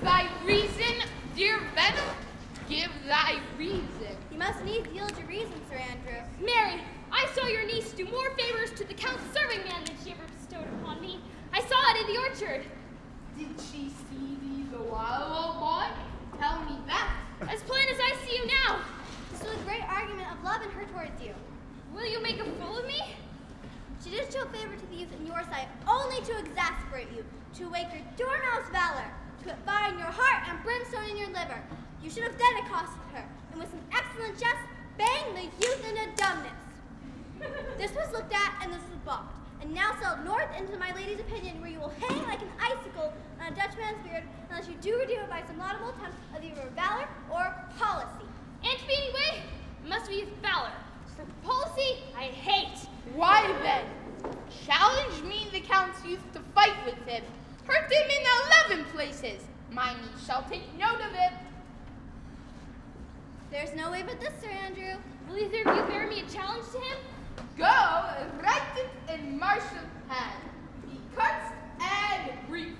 thy reason, dear venom? Give thy reason. You must needs yield your reason, Sir Andrew. Mary, I saw your niece do more favors to the Count's serving man than she ever bestowed upon me. I saw it in the orchard. Did she see thee the while, old boy? Tell me that. As plain as I see you now. This was a great argument of love in her towards you. Will you make a fool of me? She did show favor to the youth in your sight only to exasperate you, to awake your dormouse valor, to put fire in your heart and brimstone in your liver. You should have then accosted her, and with an excellent jest, banged the youth into dumbness. This was looked at, and this was balked, and now sailed north into my lady's opinion, where you will hang like an icicle on a Dutchman's beard, unless you do redeem it by some laudable attempt of either valor or policy. And to be anyway, it must be valor. For policy, I hate. Why then? Challenge me the Count's youth to fight with him. Hurt him in 11 places. My niece shall take note of it. There's no way but this, Sir Andrew. Will either of you bear me a challenge to him? Go, write it in martial hand. Be cuts and brief.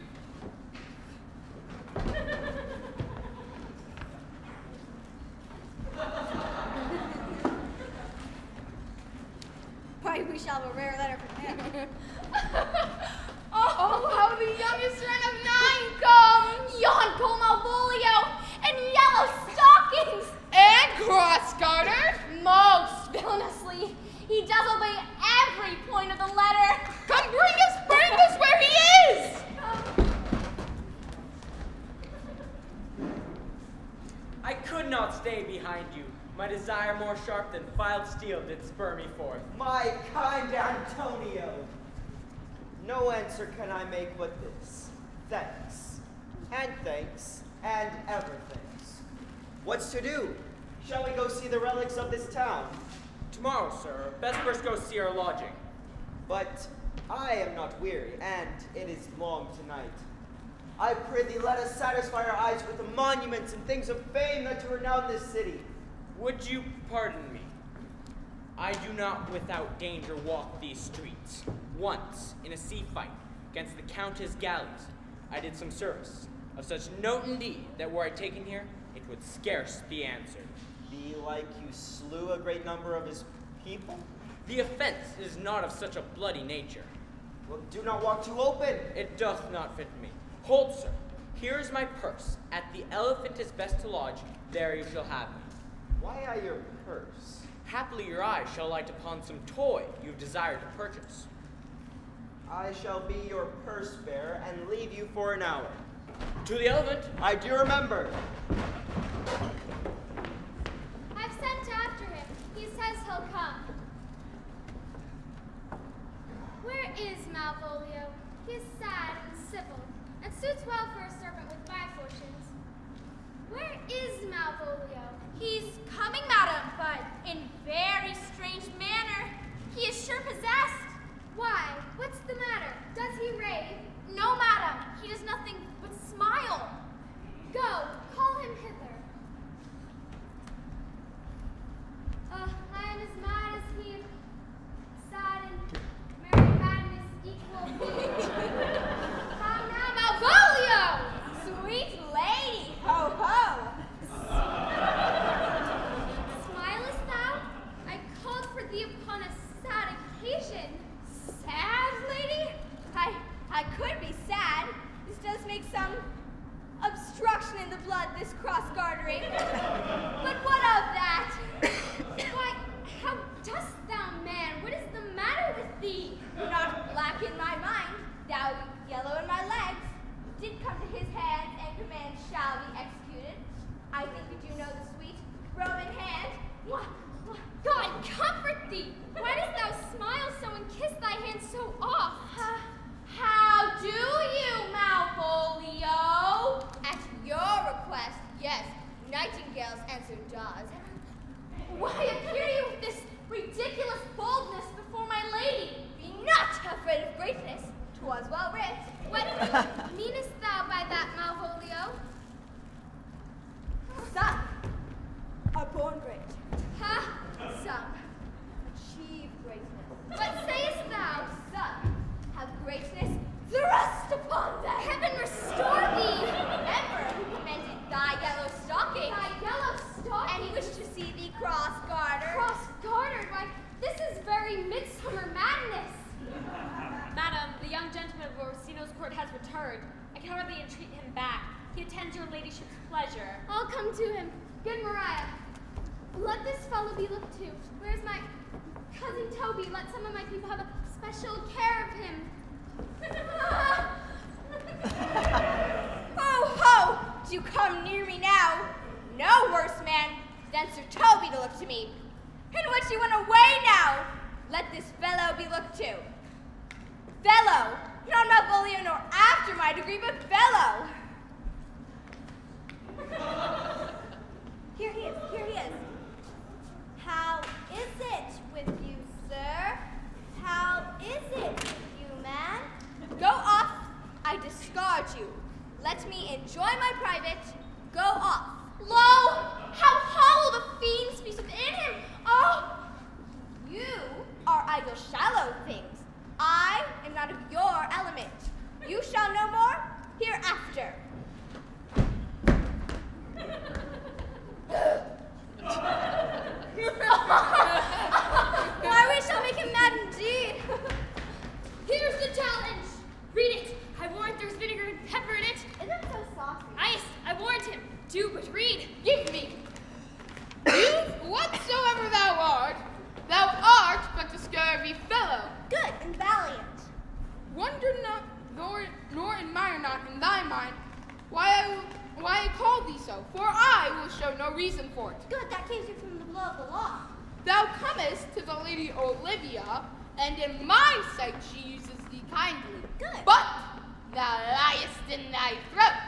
Why, we shall have a rare letter from him. Oh, how the youngest wren of 9 comes! Yon Cole Malvolio and yellow stockings! And cross-gartered! Most villainously, he does obey every point of the letter. Come bring us where he is! I could not stay behind you. My desire more sharp than filed steel did spur me forth. My kind Antonio, no answer can I make but this. Thanks, and thanks, and ever thanks. What's to do? Shall we go see the relics of this town? Tomorrow, sir. Best first go see our lodging. But I am not weary, and it is long tonight. I prithee, let us satisfy our eyes with the monuments and things of fame that to renown this city. Would you pardon me? I do not without danger walk these streets. Once, in a sea fight against the Countess' galleys, I did some service, of such note indeed that were I taken here, it would scarce be answered. Be like you slew a great number of his people? The offense is not of such a bloody nature. Well, do not walk too open. It doth not fit me. Hold, sir. Here is my purse. At the Elephant is best to lodge. There you shall have me. Why I your purse? Haply your eye shall light upon some toy you desire to purchase. I shall be your purse bearer and leave you for an hour. To the Elephant. I do remember. I've sent after him. He says he'll come. Where is Malvolio? He is sad and civil, and suits well for a servant with my fortunes. Where is Malvolio? He's coming, madam, but in very strange manner. He is sure possessed. Why? What's the matter? Does he rave? No, madam. He does nothing but smile. Go, call him hither. I am as mad as he, sad and merry madness equal me. How now, Malvolio! Sweet lady, ho ho. Smilest thou? I called for thee upon a sad occasion. Sad, lady? I could be sad. This does make some obstruction in the blood, this cross-gartering. But what of that? Why, how dost thou, man? What is the matter with thee? Not black in my mind, thou yellow in my legs. Did come to his hands and command shall be executed. I think you do know the sweet Roman hand. God comfort thee! Why dost thou smile so and kiss thy hand so oft? How do you, Malvolio? At your request, yes, Nightingale's answer does. Why appear you with this ridiculous boldness before my lady? Be not afraid of greatness. 'Twas well writ. What meanest thou by that, Malvolio? Some are born great. Ha! Some achieve greatness. What sayest thou? Some have greatness thrust upon them. Heaven restore thee! Remember, escort has returned. I can hardly entreat him back. He attends your ladyship's pleasure. I'll come to him. Good Mariah. Let this fellow be looked to. Where's my cousin Toby? Let some of my people have a special care of him. Ho, ho! Do you come near me now? No worse man than Sir Toby to look to me. In which you went away now. Let this fellow be looked to. Fellow, not Malvolio nor after my degree, but fellow. Here he is, here he is. How is it with you, sir? How is it with you, man? Go off, I discard you. Let me enjoy my private. Go off. Lo! How hollow the fiend speaks within him! Oh! You are idle shallow things. I am not of your element. You shall know more hereafter. Why, we shall make him mad indeed. Here's the challenge. Read it. I warned there's vinegar and pepper in it. Isn't it so saucy? I warned him. Do but read. Give me. Youth whatsoever thou art but a scurvy fellow. Good and valiant. Wonder not, nor admire not in thy mind why I call thee so, for I will show no reason for it. Good, that keeps you from the blow of the law. Thou comest to the Lady Olivia, and in my sight she uses thee kindly. Good. But thou liest in thy throat.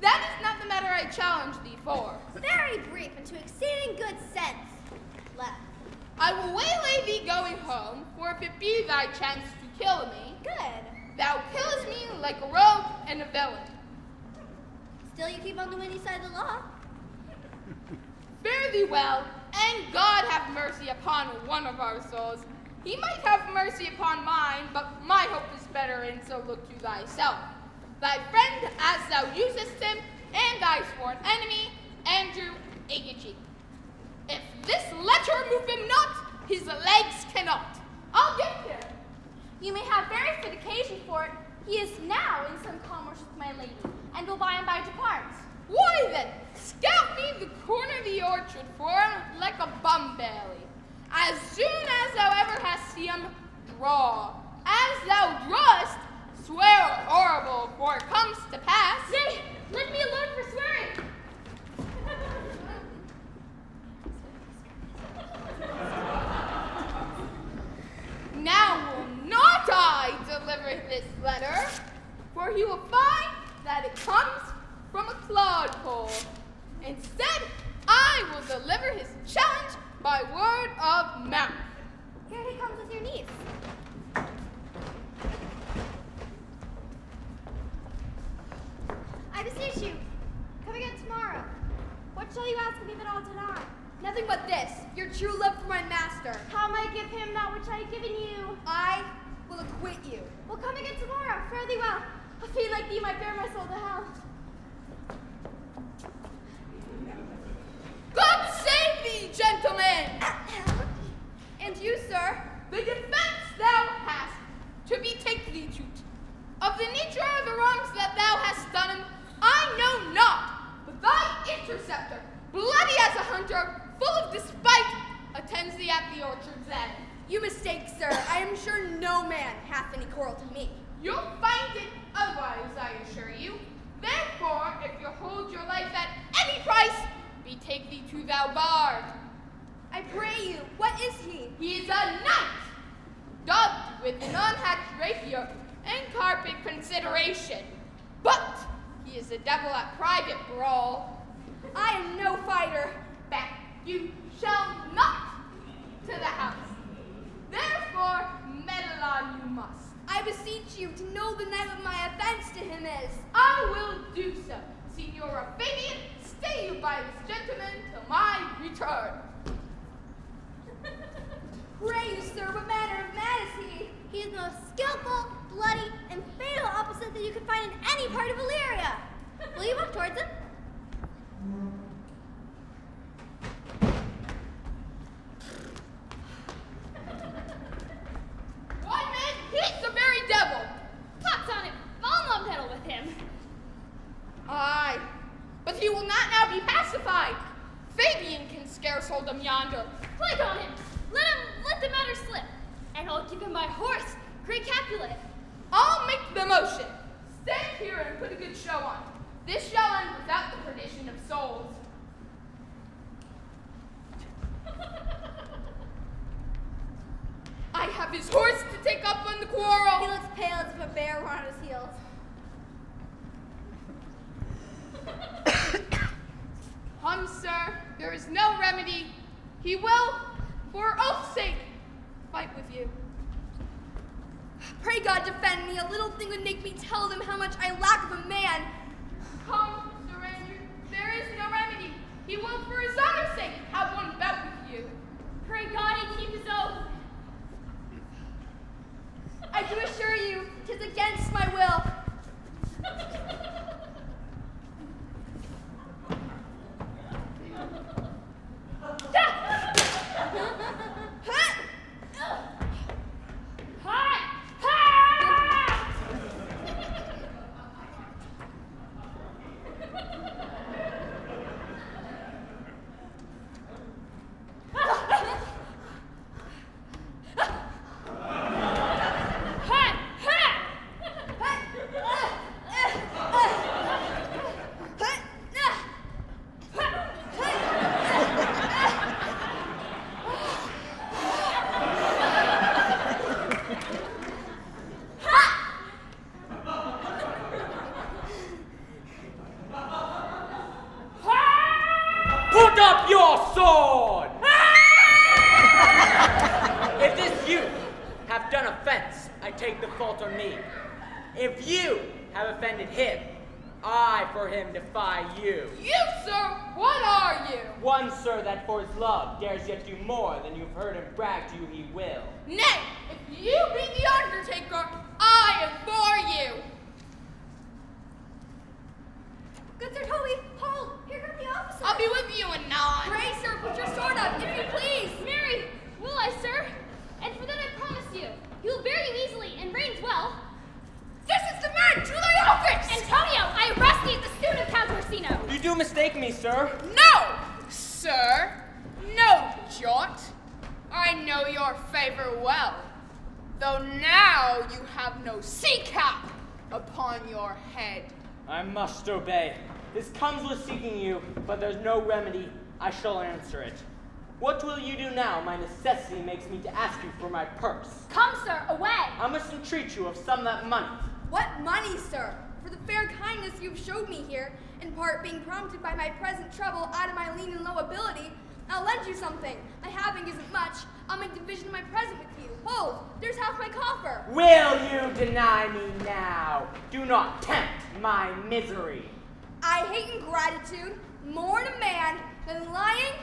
That is not the matter I challenge thee for. Very brief and to exceeding good sense. Left. I will waylay thee going home, for if it be thy chance to kill me, Good. thou killest me like a rogue and a villain. Still you keep on the winning side of the law. Fare thee well, and God have mercy upon one of our souls. He might have mercy upon mine, but my hope is better, and so look to thyself. Thy friend, as thou usest him, and thy sworn enemy, Andrew Aguichi. If this letter move him not, his legs cannot. I'll get him. You may have very fit occasion for it. He is now in some commerce with my lady, and will by and by depart. Why then, scout me the corner of the orchard for him like a bum-belly. As soon as thou ever hast seen him, draw. As thou drawest, swear horrible, for it comes to pass. Nay, let me alone for swearing. Now will not I deliver this letter, for he will find that it comes from a clodpole. Instead, I will deliver his challenge by word of mouth. Here he comes with your niece. I beseech you, come again tomorrow. What shall you ask me that I'll deny? Nothing but this, your true love for my master. How may I give him that which I have given you? I will acquit you. Well, come again tomorrow. Fare thee well. A fiend like thee might bear my soul to hell. God save thee, gentlemen! And you, sir? The defense thou hast to betake thee to. Of the nature of the wrongs that thou hast done him, I know not, but thy interceptor, bloody as a hunter, full of despite, attends thee at the orchard's end. You mistake, sir. I am sure no man hath any quarrel to me. You'll find it otherwise, I assure you. Therefore, if you hold your life at any price, betake thee to thou guard. I pray you, what is he? He is a knight, dubbed with an unhatched rapier and carpet consideration. But he is a devil at private brawl. I am no fighter. Back you shall not to the house. Therefore, meddle on you must. I beseech you to know the name of my offense to him is. I will do so. Signora Fabian, stay you by this gentleman till my return. Pray you, sir, what manner of man is he? He is the most skillful, bloody, and fatal opposite that you could find in any part of Illyria. Will you walk towards him? Why, man, he's the very devil. Pox on him. I'll know pacified. Fabian can scarce hold him yonder. Plague on him! Let the matter slip, and I'll give him my horse, Great Capulet. I'll make the motion. Stand here and put a good show on. This shall end without the perdition of souls. I have his horse to take up on the quarrel. He looks pale as if a bear were on his heels. Come, sir, there is no remedy. He will, for oath's sake, fight with you. Pray God defend me. A little thing would make me tell them how much I lack of a man. Come, Sir Andrew, there is no remedy. He will, for his honor's sake, have one bout with you. Pray God he keep his oath. I do assure you, 'tis against my will. Put up your sword! If this youth have done offense, I take the fault on me. If you have offended him, I for him defy you. You, sir, what are you? One, sir, that for his love dares yet do more than you've heard him brag to you he will. Nay, if you be the undertaker, I am for you. Good Sir Toby, hold! Here come the officers. I'll be with you anon. Pray, sir, put your sword up, if you please. Mary, will I, sir? And for that I promise you, he will bear you easily and reigns well. This is the man to thy office! Antonio, I arrest thee at the suit of Count Orsino. You do mistake me, sir. No, sir. No, Jot. I know your favor well, though now you have no sea cap upon your head. I must obey. This comes with seeking you, but there's no remedy. I shall answer it. What will you do now? My necessity makes me to ask you for my purse. Come, sir, away. I must entreat you of some that money. What money, sir? For the fair kindness you've showed me here, in part being prompted by my present trouble out of my lean and low ability, I'll lend you something. My having isn't much. I'll make division of my present with you. Hold, there's half my coffer. Will you deny me now? Do not tempt my misery. I hate ingratitude more in a man than lying,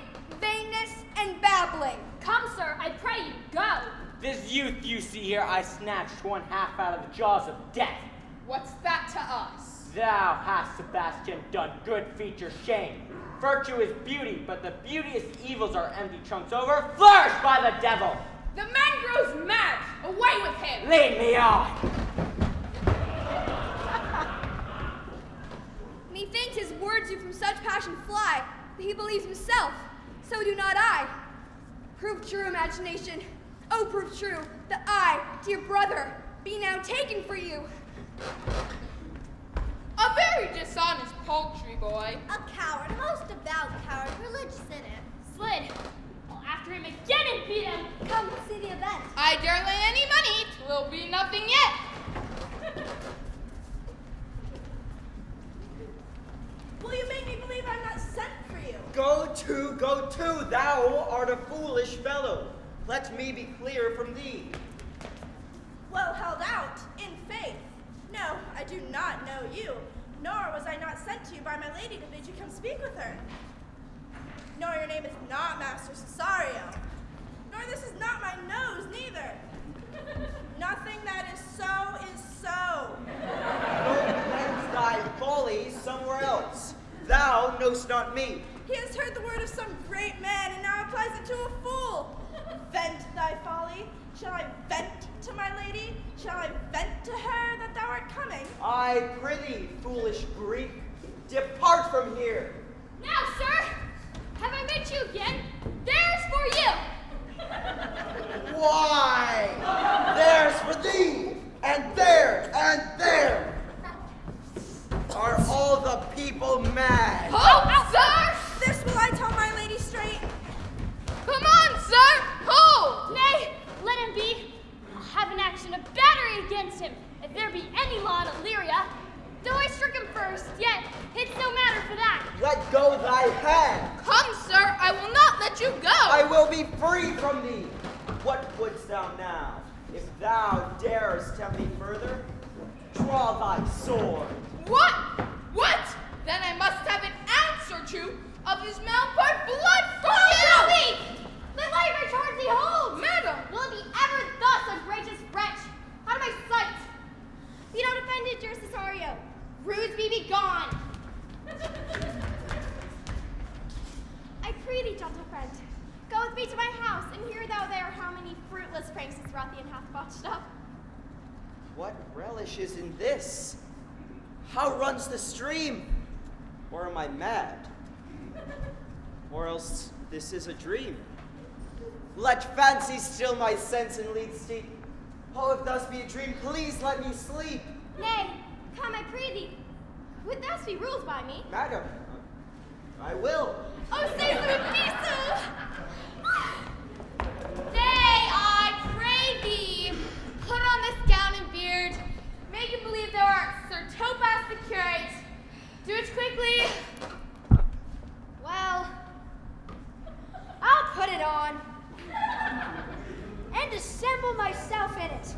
vainness, and babbling. Come, sir, I pray you, go. This youth you see here, I snatched one half out of the jaws of death. What's that to us? Thou hast, Sebastian, done good feature shame. Virtue is beauty, but the beauteous evils are empty chunks over, flourished by the devil. The man grows mad. Away with him. Lead me on. Methinks his words do from such passion fly that he believes himself. So do not I. Prove true, imagination. Oh, prove true that I, dear brother, be now taken for you. A very dishonest poultry boy. A coward, a most devout coward, religious in it. Slid. I'll after him again and beat him. Come, see the event. I dare lay any money, 'twill be nothing yet. Will you make me believe I'm not sent for you? Go to, thou art a foolish fellow. Let me be clear from thee. Well held out, in faith. No, I do not know you, nor was I not sent to you by my lady to bid you come speak with her. Nor your name is not Master Cesario, nor this is not my nose, neither. Nothing that is so is so. Go cleanse thy folly somewhere else. Thou knowst not me. He has heard the word of some great man and now applies it to a fool. Vent thy folly. Shall I vent to my lady? Shall I vent to her that thou art coming? I prithee, foolish Greek, depart from here. Now, sir, have I met you again? There's for you. Why? There's for thee, and there, and there. Are all the people mad? Hold, sir! This will I tell my lady straight. Come on, sir! Hold! Nay, let him be. I'll have an action of battery against him, if there be any law in Illyria. Though I struck him first, yet it's no matter for that. Let go thy hand. Come, sir, I will not let you go! I will be free from thee. What wouldst thou now? If thou darest tempt me further, draw thy sword. What? What? Then I must have an ounce or two of his malpart blood from you! The light returns thee hold! Madam! Will it be ever thus a gracious wretch? Out of my sight! Be not offended, dear Cesario. Rudes be gone. I pray thee, gentle friend, go with me to my house, and hear thou there how many fruitless pranks this ruffian hath botched up. What relish is in this? How runs the stream? Or am I mad? Or else this is a dream? Let fancy still my sense and lead steep. Oh, if thus be a dream, please let me sleep. Nay, come, I pray thee. Would thou be ruled by me? Madam, I will. Oh, say so it be so! Nay, I pray thee, put on this gown and beard, make him believe thou art Sir Topaz the curate. Do it quickly. Well, I'll put it on and assemble myself in it.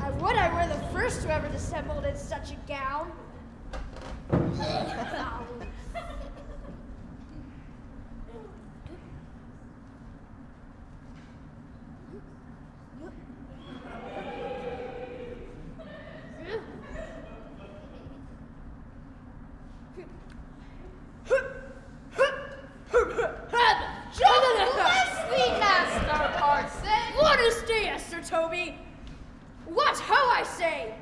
I would I were the first who ever dissembled in such a gown. Bless thee, Master Parson. What is this, Sir Toby? What ho, I say?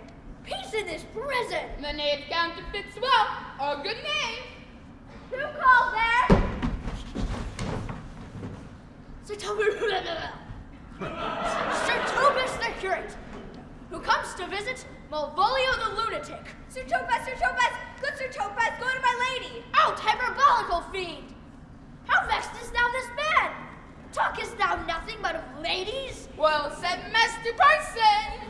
Peace in this prison! The knave counterfeits well, a good name. Who calls there? Sir Toby. Sir Topaz the curate, who comes to visit Malvolio the lunatic. Sir Topaz, good Sir Topaz, go to my lady. Out, hyperbolical fiend! How vexest thou this man? Talkest thou nothing but of ladies? Well said, Master Parson.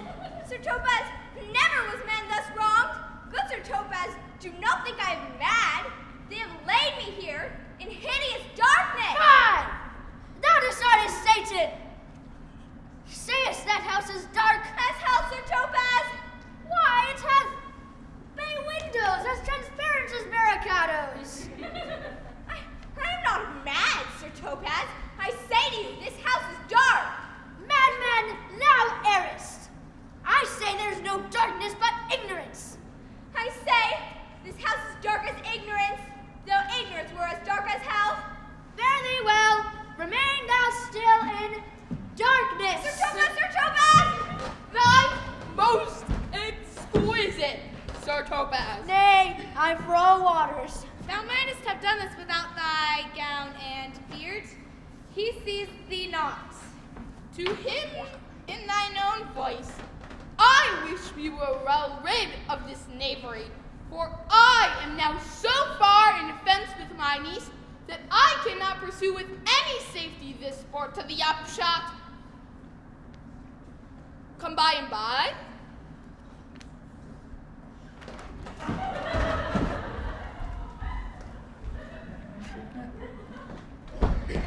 Sir Topaz, never was man thus wronged. Good Sir Topaz, do not think I am mad. They have laid me here in hideous darkness. Fie! Thou dishonest Satan! Sayest that house is dark? As hell, Sir Topaz. Why, it hath bay windows as transparent as barricadoes. I am not mad, Sir Topaz. I say to you, this house is dark. Madman, thou errest. I say there's no darkness but ignorance. I say, this house is dark as ignorance, though ignorance were as dark as hell. Fare thee well. Remain thou still in darkness. Sir Topaz! Thy most exquisite, Sir Topaz. Nay, I'm for all waters. Thou mightest have done this without thy gown and beard. He sees thee not. To him, in thine own voice, I wish we were well rid of this knavery, for I am now so far in offense with my niece that I cannot pursue with any safety this sport to the upshot. Come by and by.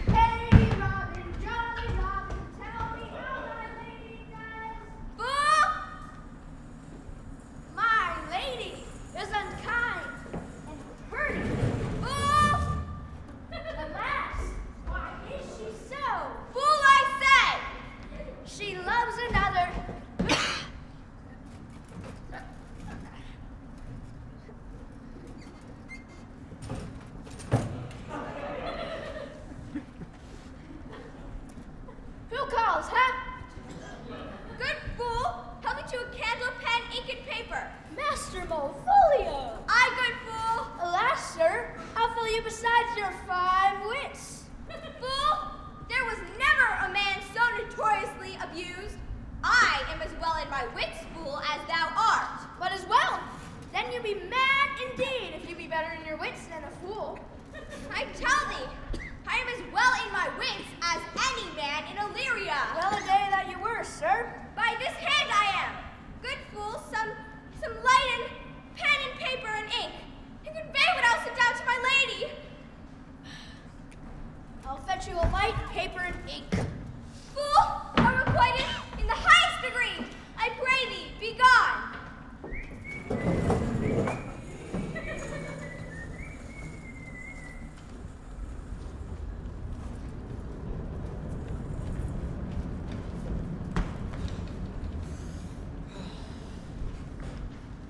Hey, Robin, jolly Robin, tell me how my lady does. Fool! My lady is unkind and pretty. Fool! Alas, why is she so? Fool, I say! She loves another besides your 5 wits? Fool! There was never a man so notoriously abused. I am as well in my wits, fool, as thou art. But as well, then you be mad indeed if you be better in your wits than a fool. I tell thee, I am as well in my wits as any man in Illyria. Well a day that you were, sir. By this hand I am. Good fool, some light and pen and paper and ink, to convey what I'll send down to my lady. I'll fetch you a light, paper, and ink. Fool, are requited in the highest degree. I pray thee, be gone.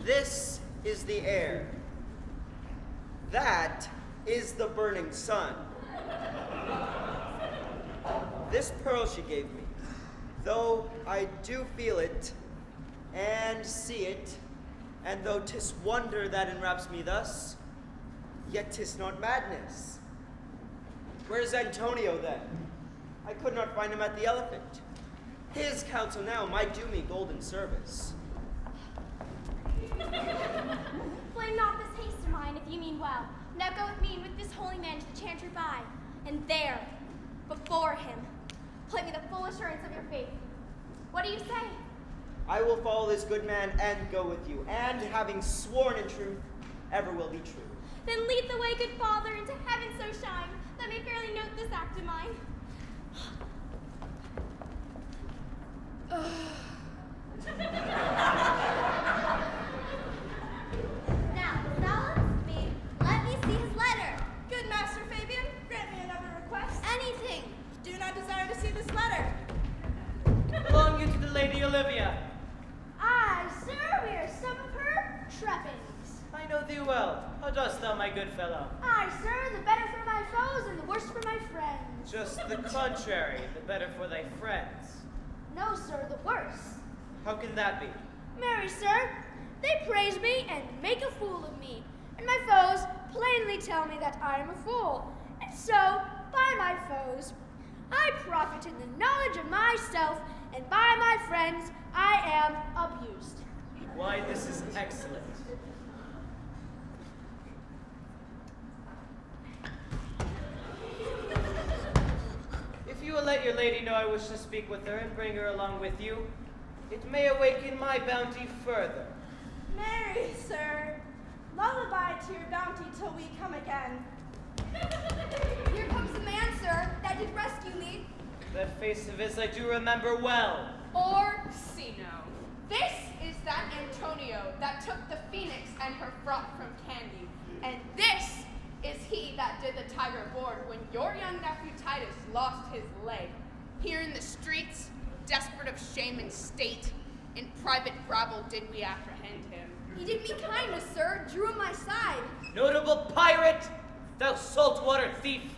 This is the air. That is the burning sun. This pearl she gave me, though I do feel it and see it, and though 'tis wonder that enwraps me thus, yet 'tis not madness. Where's Antonio then? I could not find him at the Elephant. His counsel now might do me golden service. Blame not this haste of mine, if you mean well. Now go with me and with this holy man to the chantry by, and there, before him, play me the full assurance of your faith. What do you say? I will follow this good man and go with you, and having sworn in truth, ever will be true. Then lead the way, good father, into heaven so shine, that may fairly note this act of mine. Now, silence me. Let me see his letter. Good Master Fabian, grant me another request. Anything. Do not desire to see this letter. Belong you to the Lady Olivia. Aye, sir, we are some of her trappings. I know thee well. How dost thou, my good fellow? Aye, sir, the better for my foes and the worse for my friends. Just the contrary, the better for thy friends. No, sir, the worse. How can that be? Marry, sir, they praise me and make a fool of me, and my foes plainly tell me that I am a fool. And so, by my foes, I profit in the knowledge of myself, and by my friends, I am abused. Why, this is excellent. If you will let your lady know I wish to speak with her and bring her along with you, it may awaken my bounty further. Marry, sir. Lullaby to your bounty till we come again. Here comes the man, sir, that did rescue me. That face of his I do remember well. Orsino. This is that Antonio that took the phoenix and her frock from Candy. And this is he that did the tiger board when your young nephew Titus lost his leg. Here in the streets, desperate of shame and state, in private rabble did we apprehend him. He did me kindness, sir, drew on my side. Notable pirate, thou saltwater thief,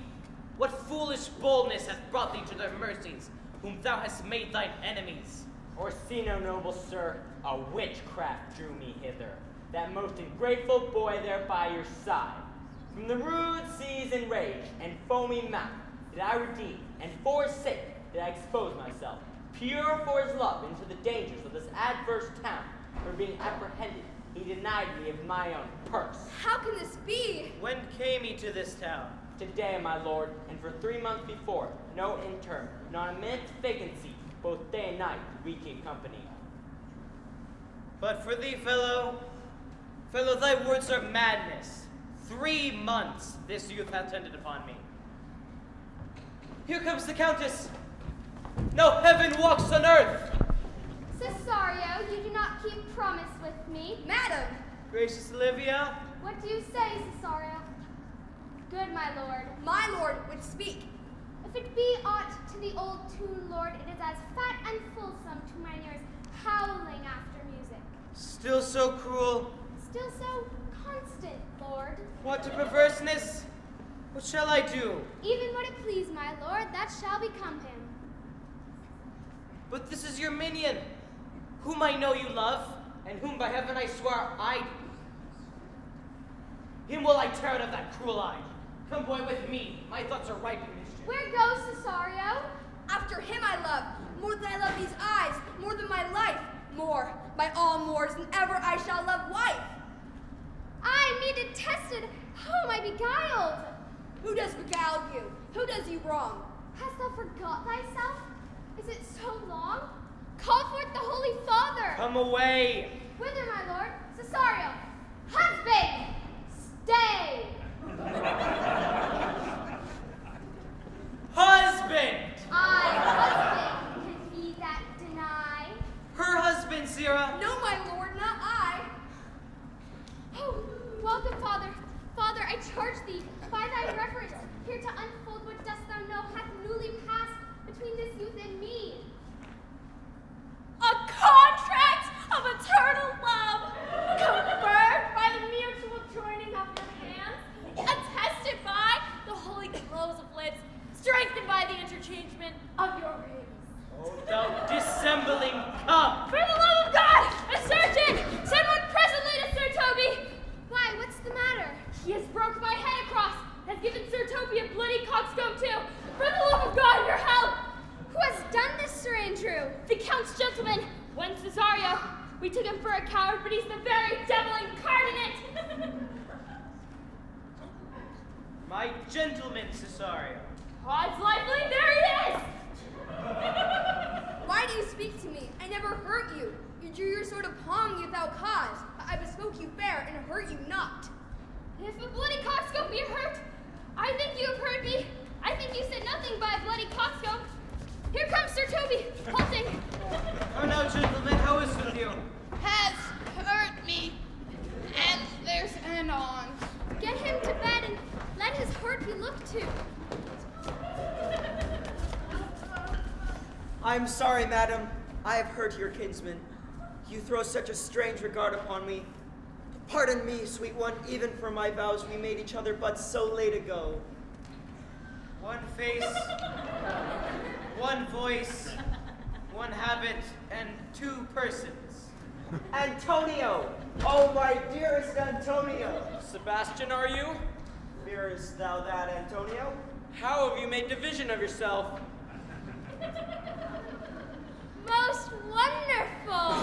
what foolish boldness hath brought thee to their mercies, whom thou hast made thine enemies? Orsino, noble sir, a witchcraft drew me hither, that most ungrateful boy there by your side. From the rude seas and rage and foamy mouth did I redeem, and for his sake did I expose myself, pure for his love, into the dangers of this adverse town, where being apprehended, he denied me of my own purse. How can this be? When came he to this town? Today, my lord, and for 3 months before, no intern, not a minute's vacancy, both day and night we keep company. But for thee, fellow, thy words are madness. 3 months this youth hath tended upon me. Here comes the Countess. Now heaven walks on earth. Cesario, you do not keep promise with me. Madam! Gracious Olivia, What do you say, Cesario? Good, my lord. My lord would speak. If it be aught to the old tune, lord, it is as fat and fulsome to mine ears, howling after music. still so cruel. Still so constant, lord. What a perverseness! What shall I do? Even what it please, my lord, that shall become him. But this is your minion, whom I know you love, and whom by heaven I swear I do. Him will I tear out of that cruel eye, Come, boy, with me. My thoughts are ripe in mischief. Where goes Cesario? After him I love, more than I love these eyes, more than my life, more, by all mores than ever I shall love wife. I, me detested, how am I beguiled? Who does beguile you? Who does you wrong? Hast thou forgot thyself? Is it so long? Call forth the Holy Father. Come away! Whither, my lord? Cesario. Husband! Stay! Husband! Husband, can he that deny? Her husband, Sirrah. No, my lord, not I. Oh, welcome, Father. Father, I charge thee, by thy reverence, here to unfold what dost thou know hath newly passed between this youth and me. A contract of eternal love, conferred by the mutual joining of your hands, attested by the holy close of lips, strengthened by the interchangement of your rings. Oh, thou dissembling cub! For the love of God, a surgeon, send one presently to Sir Toby. Why, what's the matter? He has broke my head across, has given Sir Toby a bloody coxcomb too. For the love of God, your help! Who has done this, Sir Andrew? The Count's gentleman, one Cesario. We took him for a coward, but he's the very devil incarnate. My gentleman, Cesario. Odds likely, there he is! Why do you speak to me? I never hurt you. You drew your sword upon me without cause. I bespoke you fair and hurt you not. If a bloody coxcomb be hurt, I think you have heard me. I think you said nothing by a bloody coxcomb. Here comes Sir Toby, halting. Oh, now, gentlemen, how is with you? Has hurt me, and there's an on. Get him to bed and let his hurt be looked to. I'm sorry, madam. I have hurt your kinsman. You throw such a strange regard upon me. Pardon me, sweet one, even for my vows we made each other but so late ago. One face, one voice, one habit, and two persons. Antonio! Oh, my dearest Antonio! Sebastian, are you? Fearest thou that, Antonio? How have you made division of yourself? Most wonderful!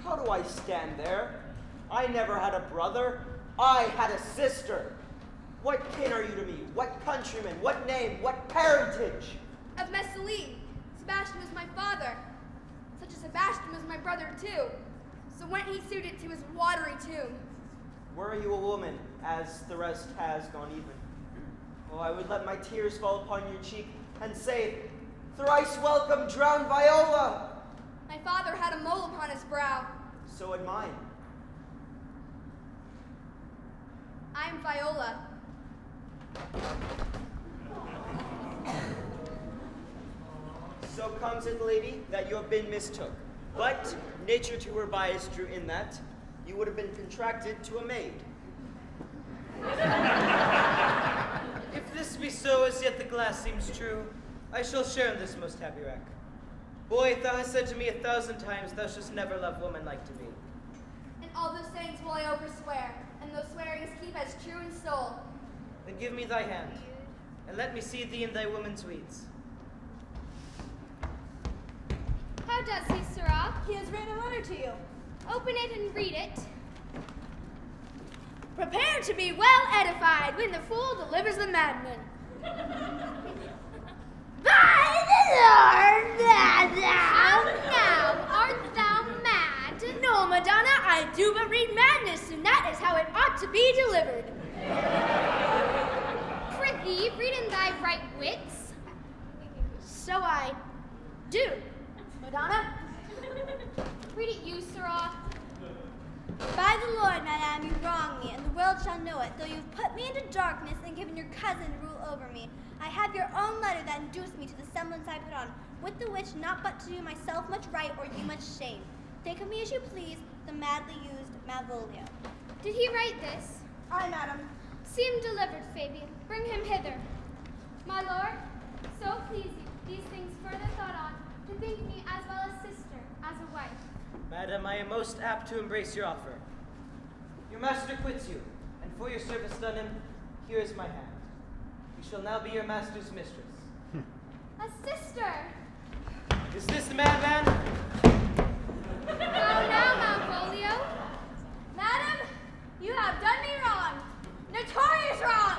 How do I stand there? I never had a brother. I had a sister. What kin are you to me? What countryman? What name? What parentage? Of Messalene, Sebastian was my father. Such a Sebastian was my brother too. So went he suited to his watery tomb. Were you a woman, as the rest has gone even? Oh, I would let my tears fall upon your cheek and say, thrice welcome, drowned Viola! My father had a mole upon his brow. So had mine. I'm Viola. So comes it, lady, that you have been mistook. But nature to her bias drew in that you would have been contracted to a maid. If this be so, as yet the glass seems true, I shall share in this most happy wreck. Boy, thou hast said to me 1,000 times, thou shouldst never love woman like to me. And all those sayings will I overswear, and those swearings keep as true in soul. Then give me thy hand, and let me see thee in thy woman's weeds. How does he, Sirrah? He has written a letter to you. Open it and read it. Prepare to be well edified when the fool delivers the madman. By the Lord, thou now art thou mad? No, Madonna, I do but read madness, and that is how it ought to be delivered. Prithee, read in thy right wits. So I do. Madonna? Read it you, Sirrah. By the Lord, madame, you wrong me, and the world shall know it, though you've put me into darkness and given your cousin rule over me. I have your own letter that induced me to the semblance I put on, with the which not but to do myself much right or you much shame. Think of me as you please, the madly used Malvolio. Did he write this? Aye, madam. See him delivered, Fabian. Bring him hither. My lord, so please you, these things further thought on, to think me as well as sister, as a wife. Madam, I am most apt to embrace your offer. Your master quits you, and for your service done him, here is my hand. You shall now be your master's mistress. A sister. Is this the madman? How now, Malvolio? Madam, you have done me wrong. Notorious wrong.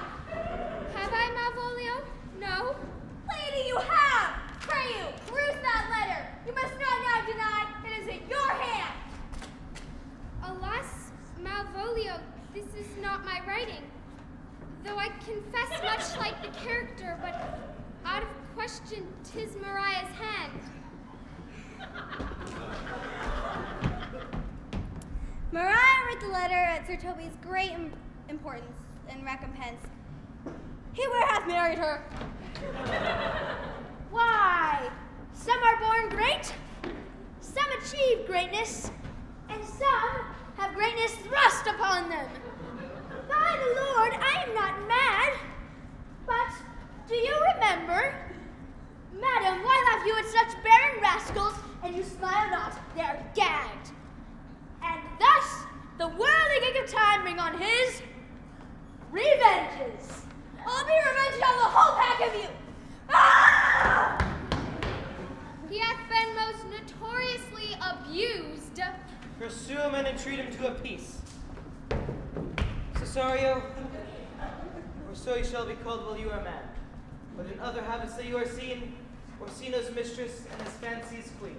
Have I, Malvolio? No. Lady, you have. Pray you, peruse that letter. You must not now deny it is in your hand. Alas, Malvolio, this is not my writing. Though I confess much like the character, but out of question, 'tis Mariah's hand. Mariah read the letter at Sir Toby's great importance and recompense. He would have married her. Why? Some are born great, some achieve greatness, and some have greatness thrust upon them. By the Lord, I am not mad, but do you remember? Madam, why laugh you at such barren rascals, and you smile not, they are gagged. And thus, the whirligig of time bring on his revenges. I'll be revenged on the whole pack of you. Ah! He hath been most notoriously abused. Pursue him and entreat him to a peace. Cesario, or so you shall be called while you are mad. But in other habits that you are seen, Orsino's mistress and his fancy's queen.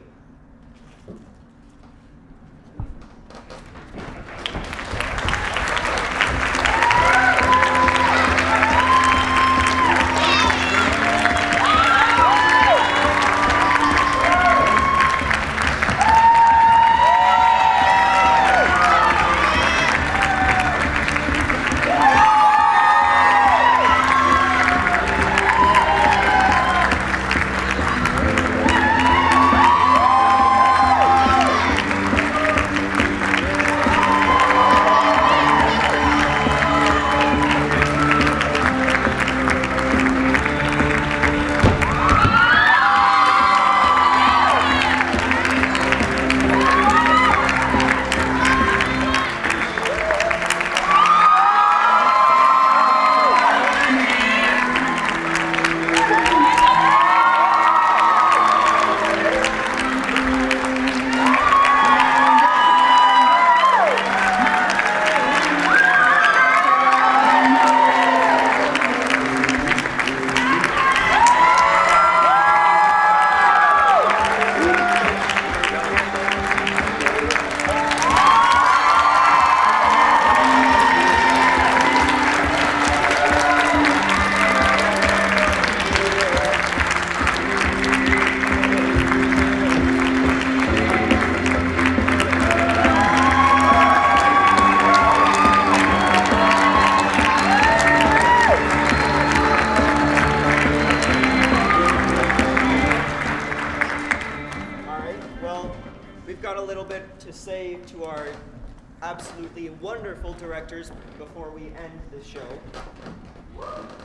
absolutely wonderful directors before we end the show.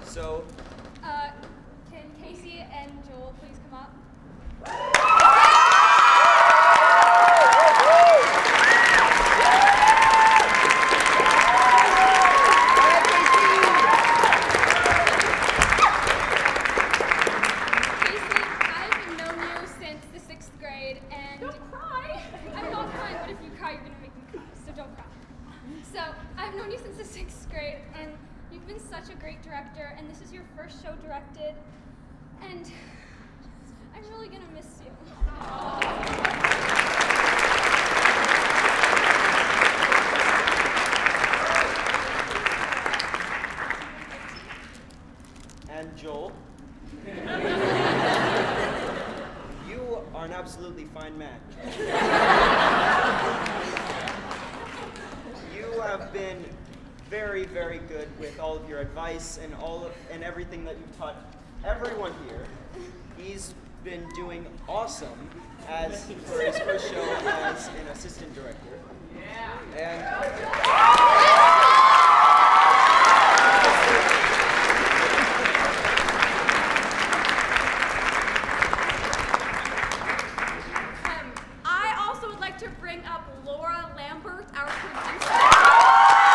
So, Can Casey and Joel please come up? Casey, I've known you since the 6th grade, and don't cry. I'm not crying, but if you cry, you're gonna make me cry. So don't cry. So I've known you since the 6th grade, and you've been such a great director, and this is your first show directed, and I'm really gonna miss you. And Joel, you are an absolutely fine man. You have been very, very good with all of your advice and everything that you've taught everyone here. He's been doing awesome for his first show as an assistant director. I also would like to bring up Laura Lambert, our producer.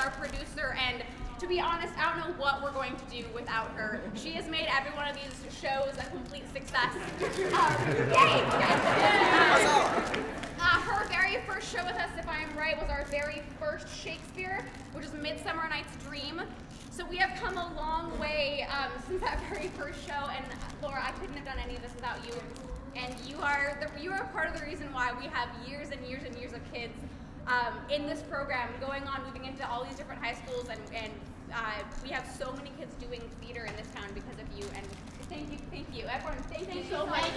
our producer, and to be honest, I don't know what we're going to do without her. She has made every one of these shows a complete success. Yay! Her very first show with us, if I am right, was our very first Shakespeare, which is Midsummer Night's Dream. So we have come a long way since that very first show, and Laura, I couldn't have done any of this without you. And you are part of the reason why we have years and years and years of kids in this program, going on, moving into all these different high schools, and we have so many kids doing theater in this town because of you. And thank you, everyone. Thank you so much.